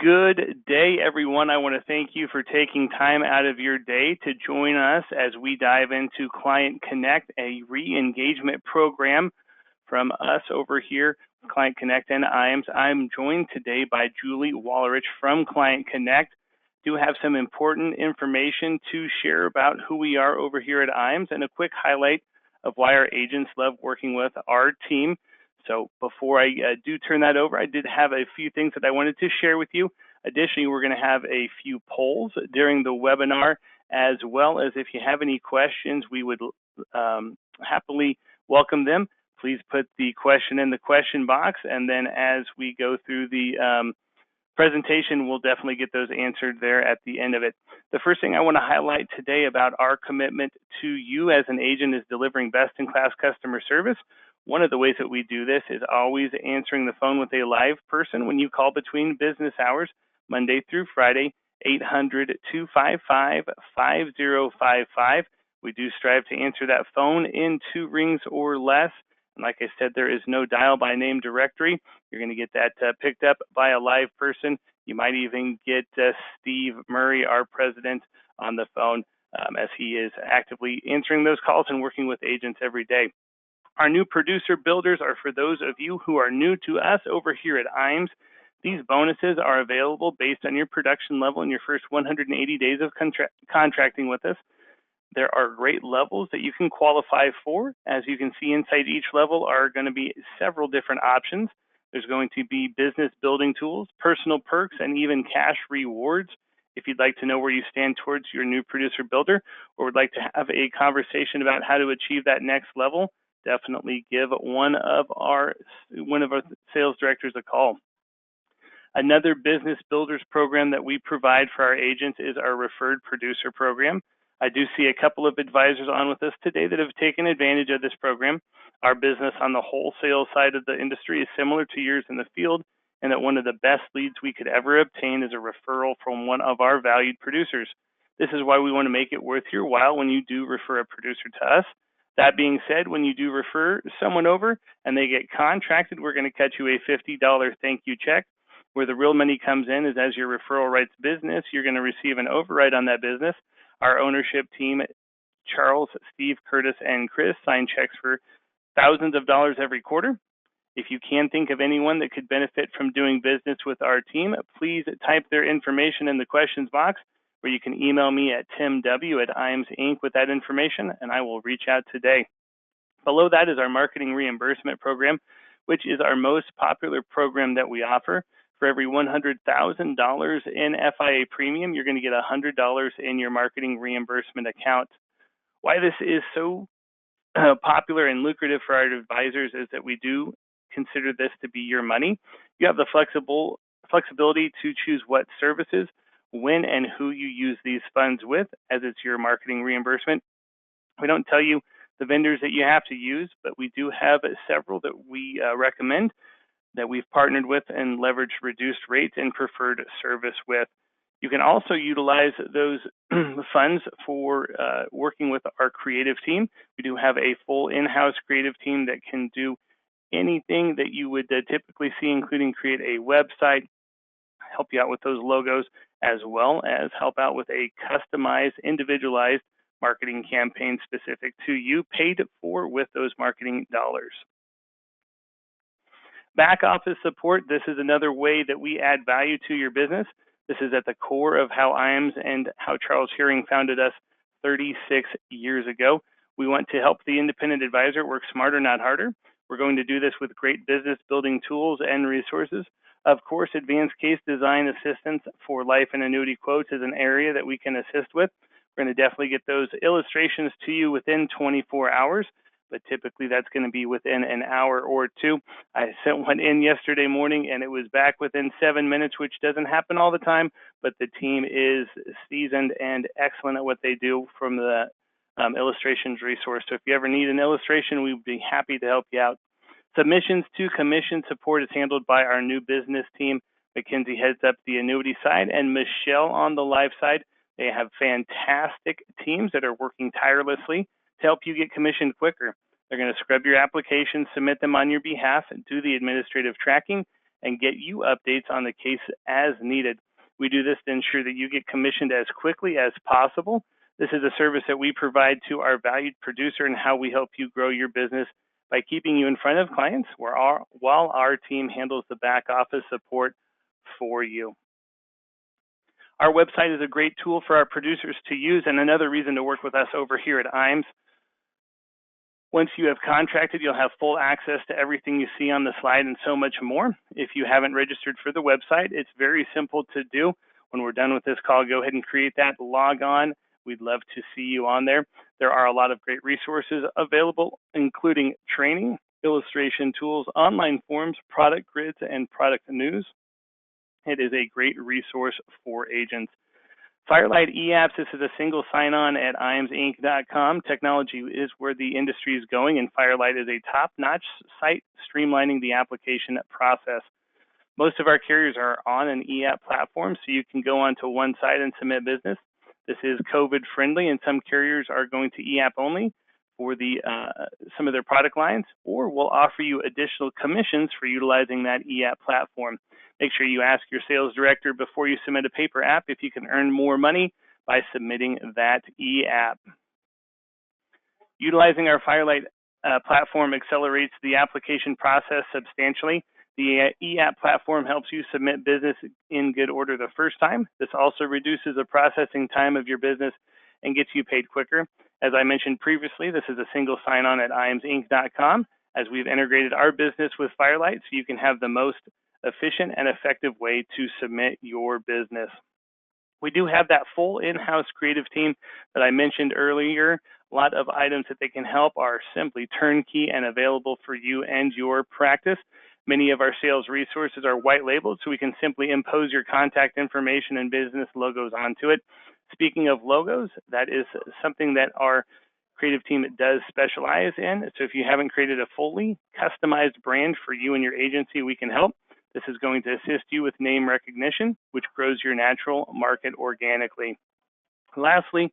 Good day, everyone. I want to thank you for taking time out of your day to join us as we dive into Client Connect, a re-engagement program from us over here, Client Connect and IAMS. I'm joined today by Julie Wallerich from Client Connect. Do have some important information to share about who we are over here at IAMS and a quick highlight of why our agents love working with our team. So before I do turn that over, I did have a few things that I wanted to share with you. Additionally, we're going to have a few polls during the webinar, as well as if you have any questions, we would happily welcome them. Please put the question in the question box, and then as we go through the presentation, we'll definitely get those answered there at the end of it. The first thing I want to highlight today about our commitment to you as an agent is delivering best-in-class customer service. One of the ways that we do this is always answering the phone with a live person when you call between business hours, Monday through Friday, 800-255-5055. We do strive to answer that phone in 2 rings or less. And like I said, there is no dial by name directory. You're going to get that picked up by a live person. You might even get Steve Murray, our president, on the phone as he is actively answering those calls and working with agents every day. Our new producer builders are for those of you who are new to us over here at IAMS. These bonuses are available based on your production level in your first 180 days of contracting with us. There are great levels that you can qualify for. As you can see, inside each level are going to be several different options. There's going to be business building tools, personal perks, and even cash rewards. If you'd like to know where you stand towards your new producer builder or would like to have a conversation about how to achieve that next level, definitely give one of our sales directors a call. Another business builders program that we provide for our agents is our referred producer program. I do see a couple of advisors on with us today that have taken advantage of this program. Our business on the wholesale side of the industry is similar to yours in the field, and that one of the best leads we could ever obtain is a referral from one of our valued producers. This is why we want to make it worth your while when you do refer a producer to us. That being said, when you do refer someone over and they get contracted, we're going to cut you a $50 thank you check. Where the real money comes in is as your referral writes business, you're going to receive an override on that business. Our ownership team, Charles, Steve, Curtis, and Chris, sign checks for thousands of dollars every quarter. If you can think of anyone that could benefit from doing business with our team, please type their information in the questions box, or you can email me at timw@IAMS-Inc. with that information, and I will reach out today. Below that is our marketing reimbursement program, which is our most popular program that we offer. For every $100,000 in FIA premium, you're going to get $100 in your marketing reimbursement account. Why this is so popular and lucrative for our advisors is that we do consider this to be your money. You have the flexibility to choose what services, when, and who you use these funds with, as it's your marketing reimbursement. We don't tell you the vendors that you have to use, but we do have several that we recommend that we've partnered with and leveraged reduced rates and preferred service with. You can also utilize those funds for working with our creative team. We do have a full in-house creative team that can do anything that you would typically see, including create a website, help you out with those logos, as well as help out with a customized, individualized marketing campaign specific to you, paid for with those marketing dollars. Back office support, this is another way that we add value to your business. This is at the core of how IAMS and how Charles Hearing founded us 36 years ago. We want to help the independent advisor work smarter, not harder. We're going to do this with great business building tools and resources. Of course, advanced case design assistance for life and annuity quotes is an area that we can assist with. We're going to definitely get those illustrations to you within 24 hours. But typically that's going to be within an hour or two. I sent one in yesterday morning and it was back within 7 minutes, which doesn't happen all the time, but the team is seasoned and excellent at what they do from the illustrations resource. So if you ever need an illustration, we'd be happy to help you out. Submissions to commission support is handled by our new business team. Mackenzie heads up the annuity side and Michelle on the live side. They have fantastic teams that are working tirelessly to help you get commissioned quicker. They're going to scrub your applications, submit them on your behalf, and do the administrative tracking, and get you updates on the case as needed. We do this to ensure that you get commissioned as quickly as possible. This is a service that we provide to our valued producer and how we help you grow your business by keeping you in front of clients while our team handles the back office support for you. Our website is a great tool for our producers to use and another reason to work with us over here at IAMS. Once you have contracted, you'll have full access to everything you see on the slide and so much more. If you haven't registered for the website, it's very simple to do. When we're done with this call, go ahead and create that, log on. We'd love to see you on there. There are a lot of great resources available, including training, illustration tools, online forms, product grids, and product news. It is a great resource for agents. Firelight eApps, this is a single sign-on at IAMSinc.com. Technology is where the industry is going, and Firelight is a top-notch site streamlining the application process. Most of our carriers are on an eApp platform, so you can go onto one site and submit business. This is COVID-friendly, and some carriers are going to eApp only for some of their product lines, or will offer you additional commissions for utilizing that eApp platform. Make sure you ask your sales director before you submit a paper app if you can earn more money by submitting that eApp. Utilizing our Firelight platform accelerates the application process substantially. The eApp platform helps you submit business in good order the first time. This also reduces the processing time of your business and gets you paid quicker. As I mentioned previously, this is a single sign-on at IAMSinc.com, as we've integrated our business with Firelight so you can have the most efficient and effective way to submit your business. We do have that full in-house creative team that I mentioned earlier. A lot of items that they can help are simply turnkey and available for you and your practice. Many of our sales resources are white labeled, so we can simply impose your contact information and business logos onto it. Speaking of logos, that is something that our creative team does specialize in. So if you haven't created a fully customized brand for you and your agency, we can help. This is going to assist you with name recognition, which grows your natural market organically. Lastly,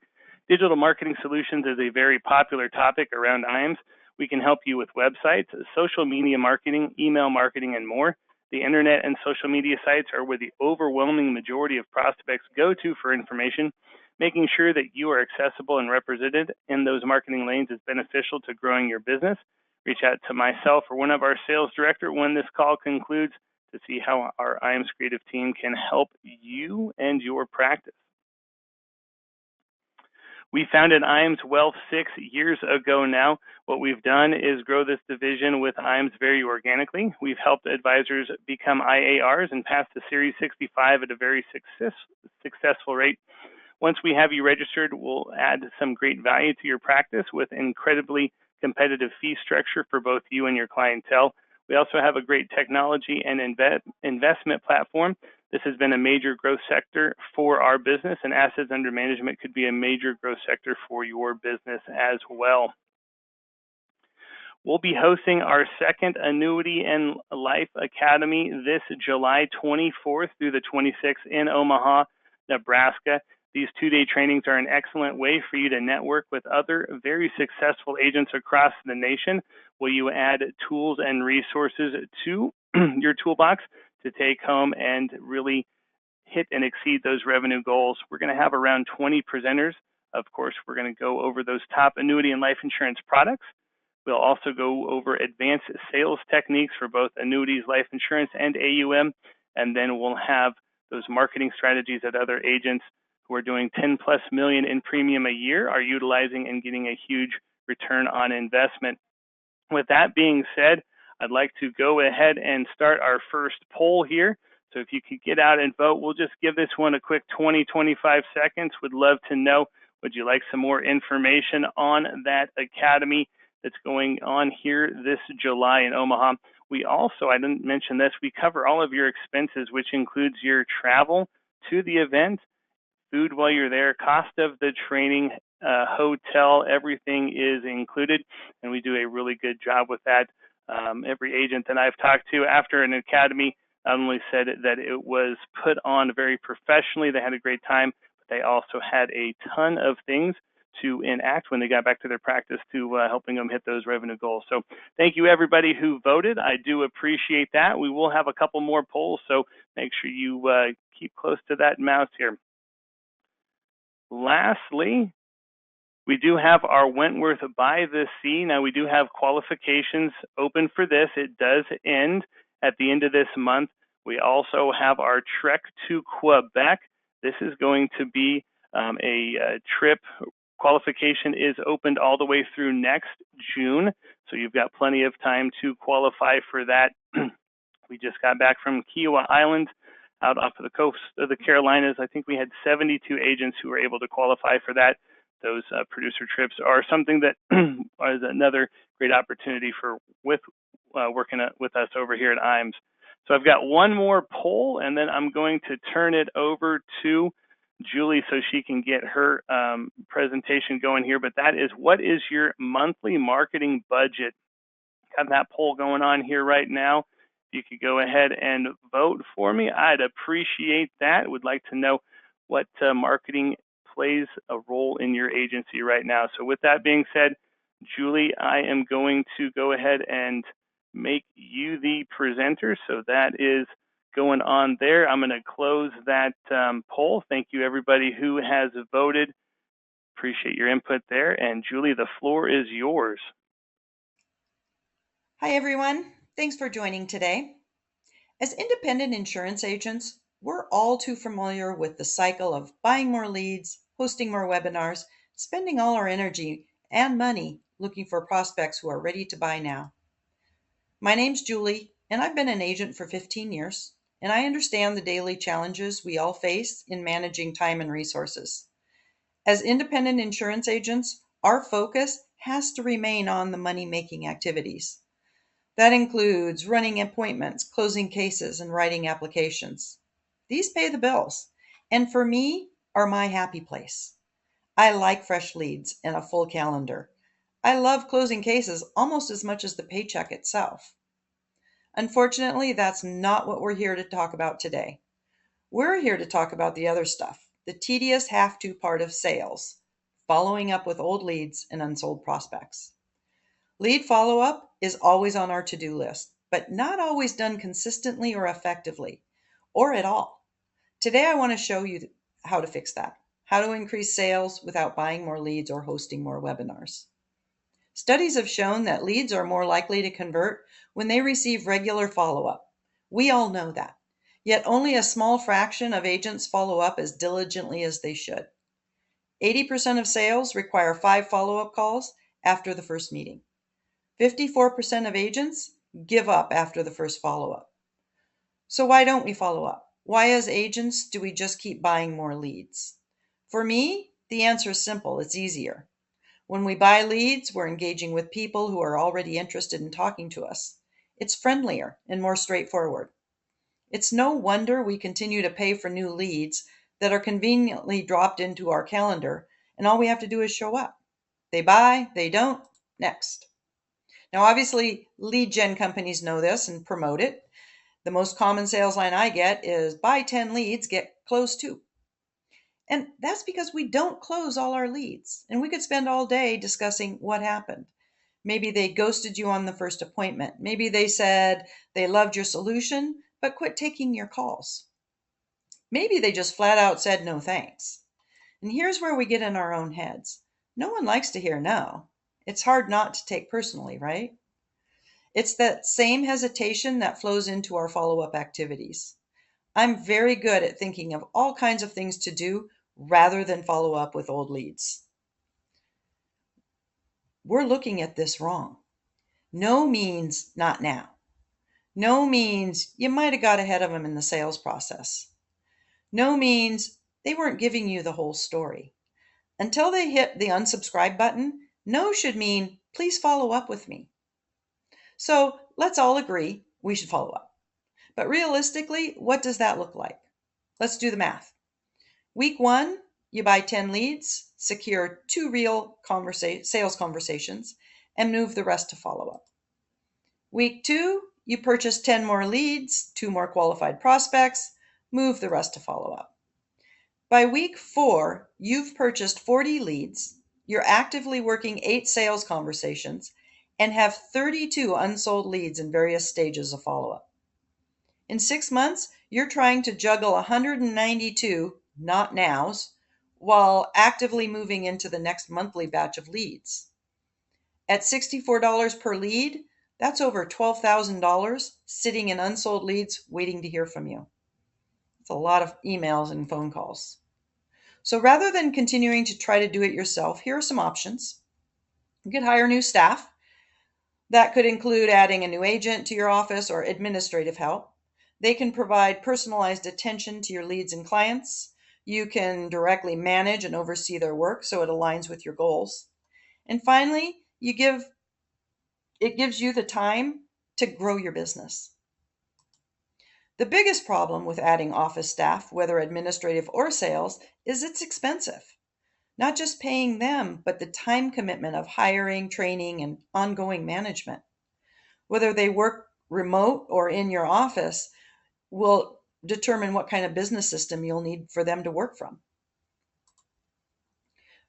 digital marketing solutions is a very popular topic around IAMS. We can help you with websites, social media marketing, email marketing, and more. The internet and social media sites are where the overwhelming majority of prospects go to for information. Making sure that you are accessible and represented in those marketing lanes is beneficial to growing your business. Reach out to myself or one of our sales director when this call concludes to see how our IAMS creative team can help you and your practice. We founded IAMS Wealth 6 years ago now. What we've done is grow this division with IAMS very organically. We've helped advisors become IARs and pass the Series 65 at a very successful rate. Once we have you registered, we'll add some great value to your practice with incredibly competitive fee structure for both you and your clientele. We also have a great technology and investment platform. This has been a major growth sector for our business, and assets under management could be a major growth sector for your business as well. We'll be hosting our second Annuity and Life Academy this July 24th through the 26th in Omaha, Nebraska. These two-day trainings are an excellent way for you to network with other very successful agents across the nation, where you add tools and resources to your toolbox to take home and really hit and exceed those revenue goals. We're going to have around 20 presenters. Of course, we're going to go over those top annuity and life insurance products. We'll also go over advanced sales techniques for both annuities, life insurance, and AUM. And then we'll have those marketing strategies that other agents who are doing 10+ million in premium a year are utilizing and getting a huge return on investment. With that being said, I'd like to go ahead and start our first poll here. So if you could get out and vote, we'll just give this one a quick 20-25 seconds. Would love to know, would you like some more information on that academy that's going on here this July in Omaha? We also, I didn't mention this, we cover all of your expenses, which includes your travel to the event, food while you're there, cost of the training, hotel, everything is included, and we do a really good job with that. Every agent that I've talked to after an academy not only said that it was put on very professionally, they had a great time, but they also had a ton of things to enact when they got back to their practice to helping them hit those revenue goals. So thank you everybody who voted. I do appreciate that. We will have a couple more polls, so make sure you keep close to that mouse here. Lastly, we do have our Wentworth by the Sea. Now, we do have qualifications open for this. It does end at the end of this month. We also have our Trek to Quebec. This is going to be a trip. Qualification is opened all the way through next June, so you've got plenty of time to qualify for that. We just got back from Kiowa Island out off of the coast of the Carolinas. I think we had 72 agents who were able to qualify for that. Those producer trips are something that is another great opportunity for working with us over here at IAMS. So I've got one more poll, and then I'm going to turn it over to Julie so she can get her presentation going here. But that is, what is your monthly marketing budget? Got that poll going on here right now. If you could go ahead and vote for me, I'd appreciate that. Would like to know what marketing plays a role in your agency right now. So with that being said, Julie, I am going to go ahead and make you the presenter. So that is going on there. I'm going to close that poll. Thank you everybody who has voted. Appreciate your input there. And Julie, the floor is yours. Hi everyone. Thanks for joining today. As independent insurance agents, we're all too familiar with the cycle of buying more leads, hosting more webinars, spending all our energy and money looking for prospects who are ready to buy now. My name's Julie, and I've been an agent for 15 years, and I understand the daily challenges we all face in managing time and resources. As independent insurance agents, our focus has to remain on the money-making activities. That includes running appointments, closing cases, and writing applications. These pay the bills, and for me, are my happy place. I like fresh leads and a full calendar. I love closing cases almost as much as the paycheck itself. Unfortunately, that's not what we're here to talk about today. We're here to talk about the other stuff, the tedious have-to part of sales, following up with old leads and unsold prospects. Lead follow-up is always on our to-do list, but not always done consistently or effectively, or at all. Today, I want to show you how to fix that, how to increase sales without buying more leads or hosting more webinars. Studies have shown that leads are more likely to convert when they receive regular follow-up. We all know that, yet only a small fraction of agents follow up as diligently as they should. 80% of sales require 5 follow-up calls after the first meeting. 54% of agents give up after the first follow-up. So why don't we follow up? Why as agents do we just keep buying more leads? For me, the answer is simple. It's easier. When we buy leads, we're engaging with people who are already interested in talking to us. It's friendlier and more straightforward. It's no wonder we continue to pay for new leads that are conveniently dropped into our calendar, and all we have to do is show up. They buy, they don't, next. Now, obviously, lead gen companies know this and promote it. The most common sales line I get is buy 10 leads, get closed 2. And that's because we don't close all our leads. And we could spend all day discussing what happened. Maybe they ghosted you on the first appointment. Maybe they said they loved your solution, but quit taking your calls. Maybe they just flat out said no thanks. And here's where we get in our own heads. No one likes to hear no. It's hard not to take personally, right? It's that same hesitation that flows into our follow-up activities. I'm very good at thinking of all kinds of things to do rather than follow up with old leads. We're looking at this wrong. No means not now. No means you might have got ahead of them in the sales process. No means they weren't giving you the whole story. Until they hit the unsubscribe button, no should mean, please follow up with me. So let's all agree we should follow up. But realistically, what does that look like? Let's do the math. Week 1, you buy 10 leads, secure 2 real sales conversations, and move the rest to follow up. Week 2, you purchase 10 more leads, 2 more qualified prospects, move the rest to follow up. By week 4, you've purchased 40 leads, you're actively working 8 sales conversations and have 32 unsold leads in various stages of follow-up. In 6 months, you're trying to juggle 192 not nows while actively moving into the next monthly batch of leads. At $64 per lead, that's over $12,000 sitting in unsold leads waiting to hear from you. It's a lot of emails and phone calls. So rather than continuing to try to do it yourself, here are some options. You could hire new staff. That could include adding a new agent to your office or administrative help. They can provide personalized attention to your leads and clients. You can directly manage and oversee their work so it aligns with your goals. And finally, it gives you the time to grow your business. The biggest problem with adding office staff, whether administrative or sales, is it's expensive. Not just paying them, but the time commitment of hiring, training, and ongoing management. Whether they work remote or in your office will determine what kind of business system you'll need for them to work from.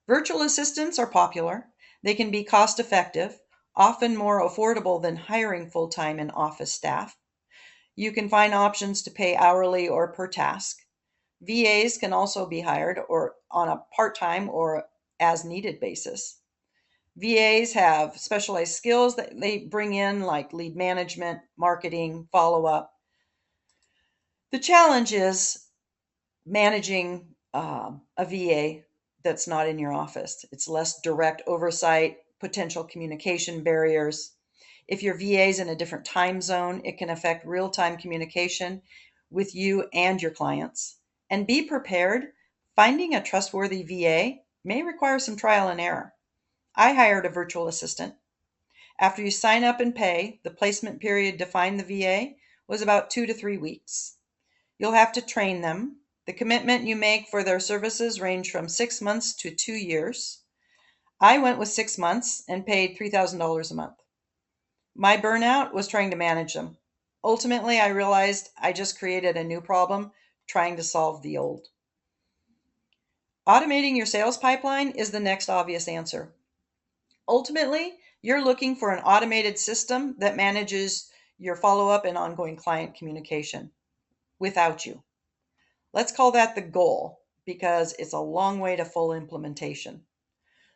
Virtual assistants are popular. They can be cost effective, often more affordable than hiring full-time and office staff. You can find options to pay hourly or per task. VAs can also be hired or on a part-time or as needed basis. VAs have specialized skills that they bring in, like lead management, marketing, follow-up. The challenge is managing a VA that's not in your office. It's less direct oversight, potential communication barriers. If your VA is in a different time zone, it can affect real-time communication with you and your clients. And be prepared. Finding a trustworthy VA may require some trial and error. I hired a virtual assistant. After you sign up and pay, the placement period to find the VA was about 2 to 3 weeks. You'll have to train them. The commitment you make for their services range from 6 months to 2 years. I went with 6 months and paid $3,000 a month. My burnout was trying to manage them. Ultimately, I realized I just created a new problem trying to solve the old. Automating your sales pipeline is the next obvious answer. Ultimately, you're looking for an automated system that manages your follow-up and ongoing client communication without you. Let's call that the goal because it's a long way to full implementation.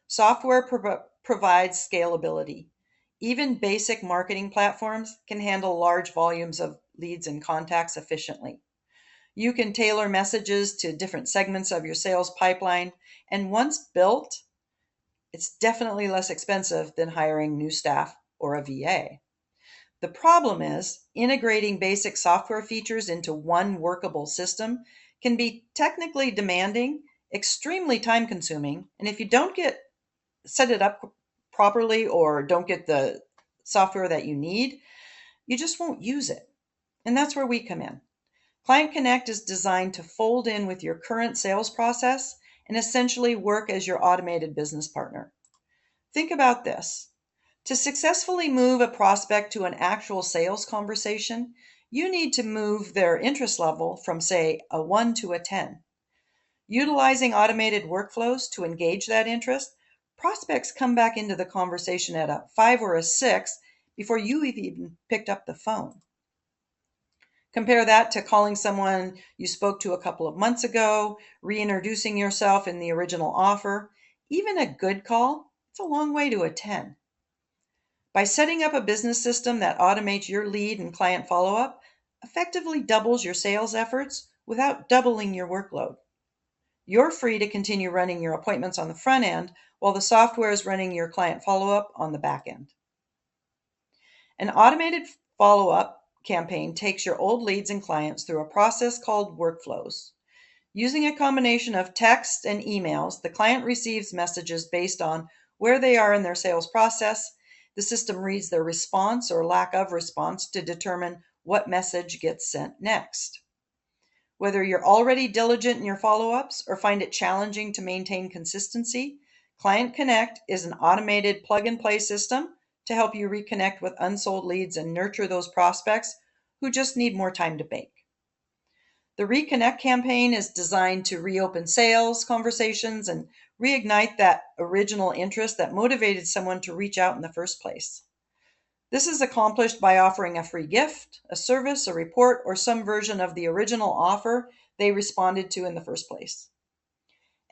Software provides scalability. Even basic marketing platforms can handle large volumes of leads and contacts efficiently. You can tailor messages to different segments of your sales pipeline, and once built, it's definitely less expensive than hiring new staff or a VA. The problem is integrating basic software features into one workable system can be technically demanding, extremely time consuming, and if you don't set it up properly or don't get the software that you need, you just won't use it. And that's where we come in. Client Connect is designed to fold in with your current sales process and essentially work as your automated business partner. Think about this. To successfully move a prospect to an actual sales conversation, you need to move their interest level from, say, a 1 to a 10. Utilizing automated workflows to engage that interest, prospects come back into the conversation at a 5 or a 6 before you even picked up the phone. Compare that to calling someone you spoke to a couple of months ago, reintroducing yourself in the original offer. Even a good call, it's a long way to a 10. By setting up a business system that automates your lead and client follow-up, effectively doubles your sales efforts without doubling your workload. You're free to continue running your appointments on the front end while the software is running your client follow-up on the back end. An automated follow-up campaign takes your old leads and clients through a process called workflows. Using a combination of text and emails, the client receives messages based on where they are in their sales process. The system reads their response or lack of response to determine what message gets sent next. Whether you're already diligent in your follow-ups or find it challenging to maintain consistency, Client Connect is an automated plug-and-play system to help you reconnect with unsold leads and nurture those prospects who just need more time to bake. The Reconnect campaign is designed to reopen sales conversations and reignite that original interest that motivated someone to reach out in the first place. This is accomplished by offering a free gift, a service, a report, or some version of the original offer they responded to in the first place.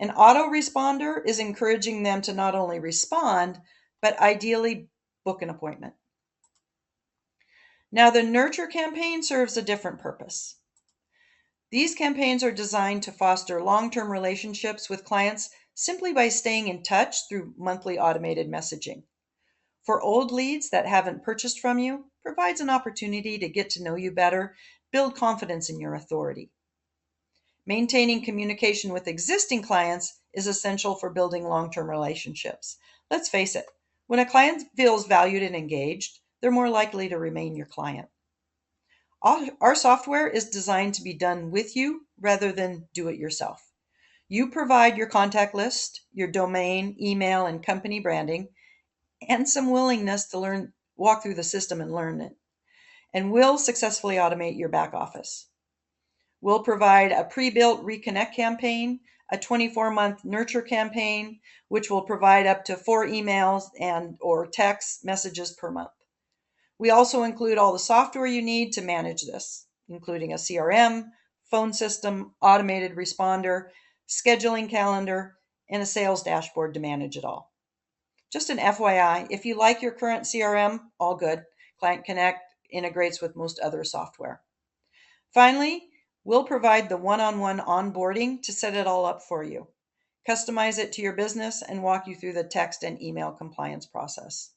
An autoresponder is encouraging them to not only respond, but ideally book an appointment. Now, the Nurture campaign serves a different purpose. These campaigns are designed to foster long-term relationships with clients simply by staying in touch through monthly automated messaging. For old leads that haven't purchased from you, provides an opportunity to get to know you better, build confidence in your authority. Maintaining communication with existing clients is essential for building long-term relationships. Let's face it, when a client feels valued and engaged, they're more likely to remain your client. Our software is designed to be done with you rather than do it yourself. You provide your contact list, your domain, email, and company branding, and some willingness to walk through the system and learn it. And we'll successfully automate your back office. We'll provide a pre-built Reconnect campaign, a 24-month Nurture campaign, which will provide up to 4 emails or text messages per month. We also include all the software you need to manage this, including a CRM, phone system, automated responder, scheduling calendar, and a sales dashboard to manage it all. Just an FYI, if you like your current CRM, all good. Client Connect integrates with most other software. Finally, we'll provide the one-on-one onboarding to set it all up for you, customize it to your business, and walk you through the text and email compliance process.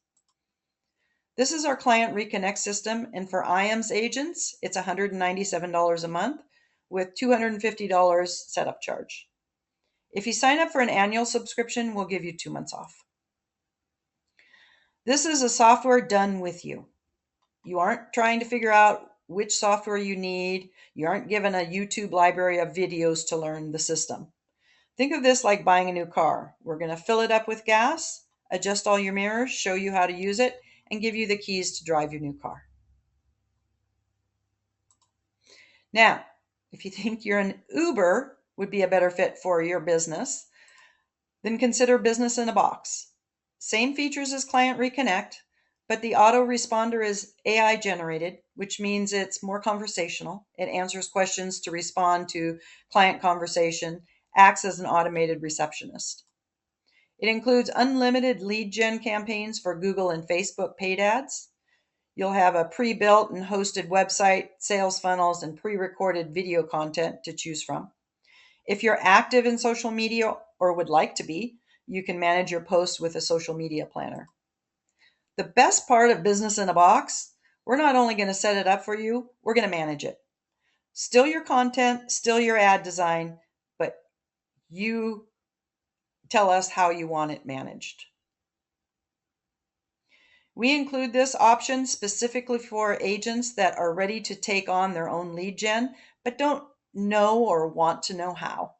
This is our Client Reconnect system, and for IAMS agents, it's $197 a month with $250 setup charge. If you sign up for an annual subscription, we'll give you 2 months off. This is a software done with you. You aren't trying to figure out which software you need. You aren't given a YouTube library of videos to learn the system. Think of this like buying a new car. We're going to fill it up with gas, adjust all your mirrors, show you how to use it, and give you the keys to drive your new car. Now, if you think an Uber would be a better fit for your business, then consider Business in a Box. Same features as Client Reconnect, but the autoresponder is AI generated, which means it's more conversational. It answers questions to respond to client conversation, acts as an automated receptionist. It includes unlimited lead gen campaigns for Google and Facebook paid ads. You'll have a pre-built and hosted website, sales funnels, and pre-recorded video content to choose from. If you're active in social media or would like to be, you can manage your posts with a social media planner. The best part of Business in a Box, we're not only going to set it up for you, we're going to manage it. Still your content, still your ad design, but you tell us how you want it managed. We include this option specifically for agents that are ready to take on their own lead gen, but don't know or want to know how.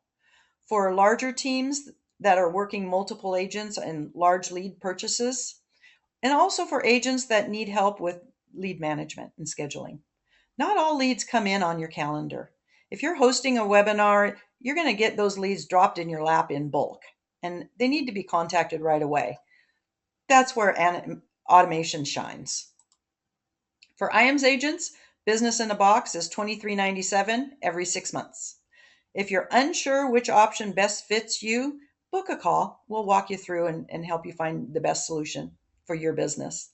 For larger teams that are working multiple agents and large lead purchases, and also for agents that need help with lead management and scheduling. Not all leads come in on your calendar. If you're hosting a webinar, you're going to get those leads dropped in your lap in bulk, and they need to be contacted right away. That's where automation shines. For IAMS agents, Business in a Box is $23.97 every 6 months. If you're unsure which option best fits you, book a call. We'll walk you through and help you find the best solution for your business.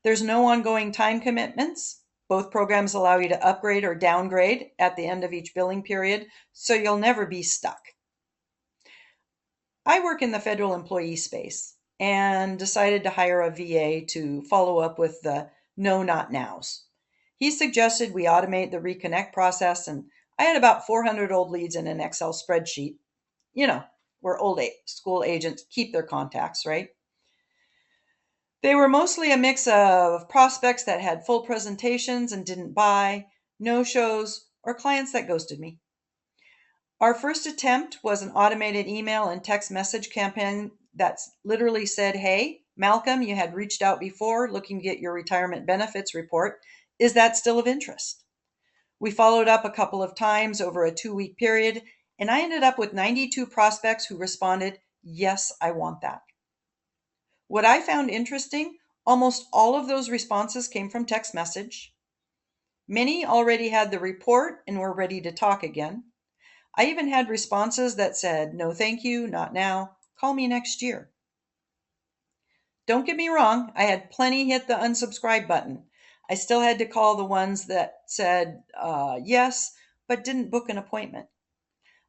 There's no ongoing time commitments. Both programs allow you to upgrade or downgrade at the end of each billing period, so you'll never be stuck. I work in the federal employee space and decided to hire a VA to follow up with the no, not nows. He suggested we automate the Reconnect process, and I had about 400 old leads in an Excel spreadsheet, where old school agents keep their contacts, right? They were mostly a mix of prospects that had full presentations and didn't buy, no-shows, or clients that ghosted me. Our first attempt was an automated email and text message campaign that literally said, "Hey, Malcolm, you had reached out before looking to get your retirement benefits report. Is that still of interest?" We followed up a couple of times over a 2-week period, and I ended up with 92 prospects who responded, "Yes, I want that." What I found interesting, almost all of those responses came from text message. Many already had the report and were ready to talk again. I even had responses that said, "No, thank you, not now, call me next year." Don't get me wrong, I had plenty hit the unsubscribe button. I still had to call the ones that said yes, but didn't book an appointment.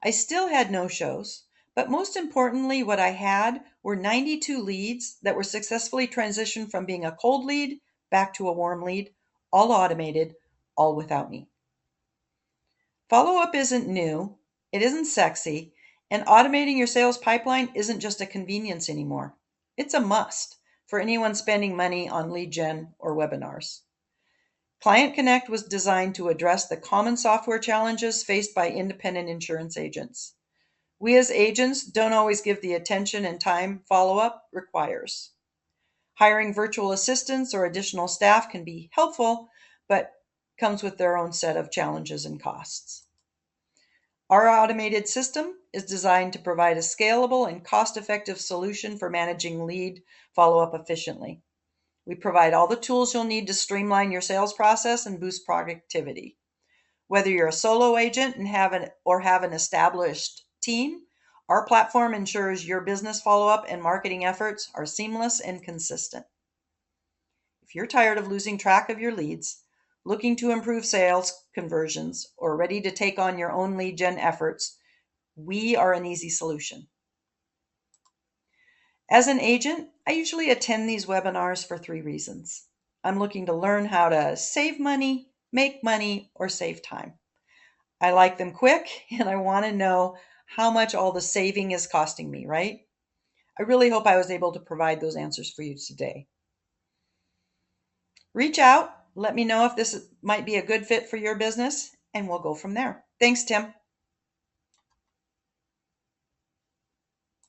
I still had no shows, but most importantly, what I had were 92 leads that were successfully transitioned from being a cold lead back to a warm lead, all automated, all without me. Follow up isn't new, it isn't sexy, and automating your sales pipeline isn't just a convenience anymore. It's a must for anyone spending money on lead gen or webinars. Client Connect was designed to address the common software challenges faced by independent insurance agents. We as agents don't always give the attention and time follow-up requires. Hiring virtual assistants or additional staff can be helpful, but comes with their own set of challenges and costs. Our automated system is designed to provide a scalable and cost-effective solution for managing lead follow-up efficiently. We provide all the tools you'll need to streamline your sales process and boost productivity. Whether you're a solo agent and have an established team, our platform ensures your business follow-up and marketing efforts are seamless and consistent. If you're tired of losing track of your leads, looking to improve sales conversions, or ready to take on your own lead gen efforts, we are an easy solution. As an agent, I usually attend these webinars for 3 reasons. I'm looking to learn how to save money, make money, or save time. I like them quick, and I want to know how much all the saving is costing me, right? I really hope I was able to provide those answers for you today. Reach out, let me know if this might be a good fit for your business, and we'll go from there. Thanks, Tim.